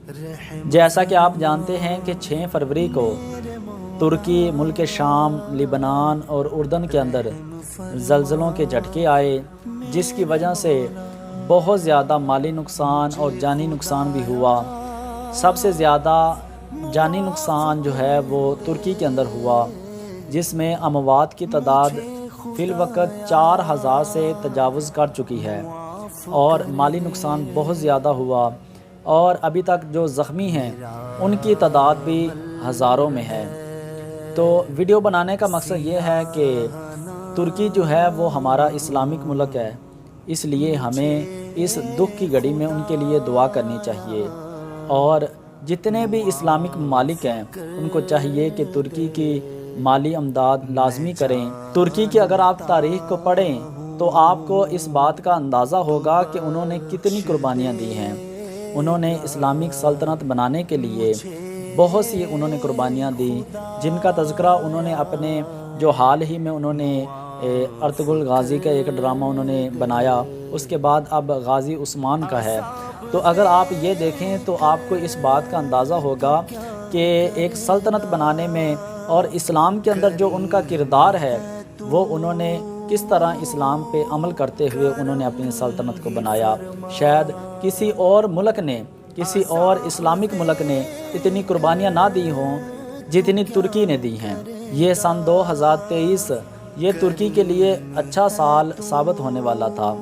جیسا کہ آپ جانتے ہیں کہ 6 فروری کو ترکی، ملک شام، لبنان اور اردن کے اندر زلزلوں کے جھٹکے آئے، جس کی وجہ سے بہت زیادہ مالی نقصان اور جانی نقصان بھی ہوا۔ سب سے زیادہ جانی نقصان جو ہے وہ ترکی کے اندر ہوا، جس میں اموات کی تعداد فی الوقت 4000 سے تجاوز کر چکی ہے، اور مالی نقصان بہت زیادہ ہوا، اور ابھی تک جو زخمی ہیں ان کی تعداد بھی ہزاروں میں ہے۔ تو ویڈیو بنانے کا مقصد یہ ہے کہ ترکی جو ہے وہ ہمارا اسلامک ملک ہے، اس لیے ہمیں اس دکھ کی گھڑی میں ان کے لیے دعا کرنی چاہیے، اور جتنے بھی اسلامک ممالک ہیں ان کو چاہیے کہ ترکی کی مالی امداد لازمی کریں۔ ترکی کی اگر آپ تاریخ کو پڑھیں تو آپ کو اس بات کا اندازہ ہوگا کہ انہوں نے کتنی قربانیاں دی ہیں۔ انہوں نے اسلامک سلطنت بنانے کے لیے بہت سی انہوں نے قربانیاں دی، جن کا تذکرہ انہوں نے اپنے جو حال ہی میں انہوں نے ارطغرل غازی کا ایک ڈرامہ انہوں نے بنایا، اس کے بعد اب غازی عثمان کا ہے۔ تو اگر آپ یہ دیکھیں تو آپ کو اس بات کا اندازہ ہوگا کہ ایک سلطنت بنانے میں اور اسلام کے اندر جو ان کا کردار ہے وہ انہوں نے کس طرح اسلام پہ عمل کرتے ہوئے انہوں نے اپنی سلطنت کو بنایا۔ شاید کسی اور ملک نے، کسی اور اسلامک ملک نے اتنی قربانیاں نہ دی ہوں جتنی ترکی نے دی ہیں۔ یہ سن 2023 یہ ترکی کے لیے اچھا سال ثابت ہونے والا تھا،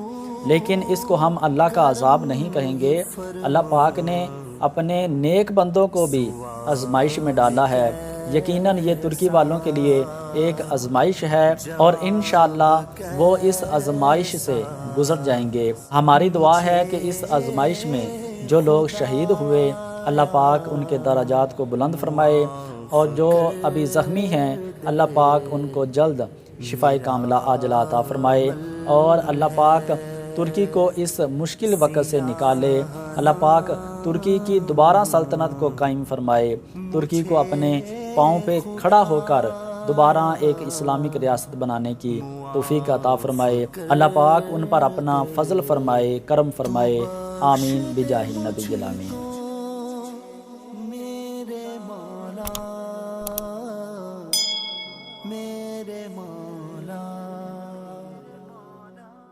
لیکن اس کو ہم اللہ کا عذاب نہیں کہیں گے۔ اللہ پاک نے اپنے نیک بندوں کو بھی آزمائش میں ڈالا ہے۔ یقیناً یہ ترکی والوں کے لیے ایک آزمائش ہے، اور انشاءاللہ وہ اس آزمائش سے گزر جائیں گے۔ ہماری دعا ہے کہ اس آزمائش میں جو لوگ شہید ہوئے اللہ پاک ان کے درجات کو بلند فرمائے، اور جو ابھی زخمی ہیں اللہ پاک ان کو جلد شفائے کاملہ عاجلہ عطا فرمائے، اور اللہ پاک ترکی کو اس مشکل وقت سے نکالے۔ اللہ پاک ترکی کی دوبارہ سلطنت کو قائم فرمائے، ترکی کو اپنے پاؤں پہ کھڑا ہو کر دوبارہ ایک اسلامک ریاست بنانے کی توفیق عطا فرمائے۔ اللہ پاک ان پر اپنا فضل فرمائے، کرم فرمائے، آمین بجاہ النبی الامین۔